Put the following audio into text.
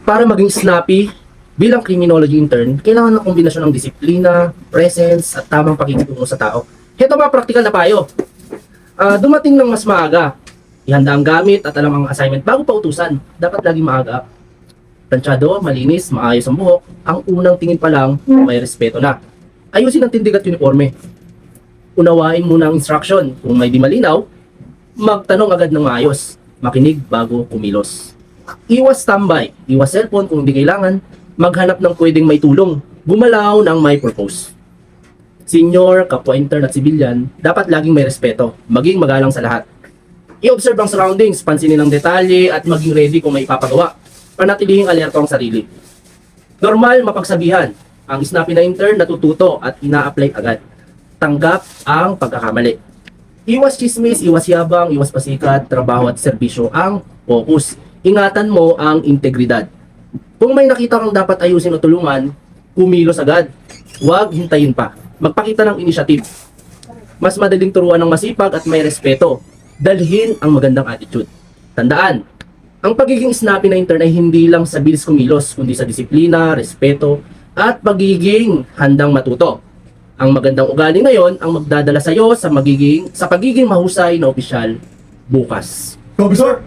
Para maging snappy bilang criminology intern, kailangan ng kombinasyon ng disiplina, presence, at tamang pakikitungo sa tao. Heto mga practical na payo. Dumating ng mas maaga. Ihanda ang gamit at alam ang assignment bago pa utusan. Dapat laging maaga. Tansyado, malinis, maayos ang buhok. Ang unang tingin pa lang, may respeto na. Ayusin ang tindig at uniforme. Unawain muna ang instruction. Kung may di malinaw, magtanong agad ng maayos. Makinig bago kumilos. Iwas standby, iwas cellphone kung hindi kailangan, maghanap ng pwedeng may tulong, gumalaw ng may purpose. Senior, kapwa intern at civilian, dapat laging may respeto, maging magalang sa lahat. I-observe ang surroundings, pansinin ang detalye at maging ready kung may ipapagawa. Panatilihing alerto ang sarili. Normal mapagsabihan, ang snappy na intern natututo at ina-apply agad. Tanggap ang pagkakamali. Iwas chismis, iwas yabang, iwas pasikat, trabaho at serbisyo ang focus. Ingatan mo ang integridad. Kung may nakita kang dapat ayusin o tulungan, kumilos agad. Huwag hintayin pa. Magpakita ng initiative. Mas madaling turuan ng masipag at may respeto. Dalhin ang magandang attitude. Tandaan, ang pagiging snappy na intern ay hindi lang sa bilis kumilos, kundi sa disiplina, respeto, at pagiging handang matuto. Ang magandang ugali ngayon ang magdadala sa iyo sa pagiging mahusay na opisyal bukas. Officer!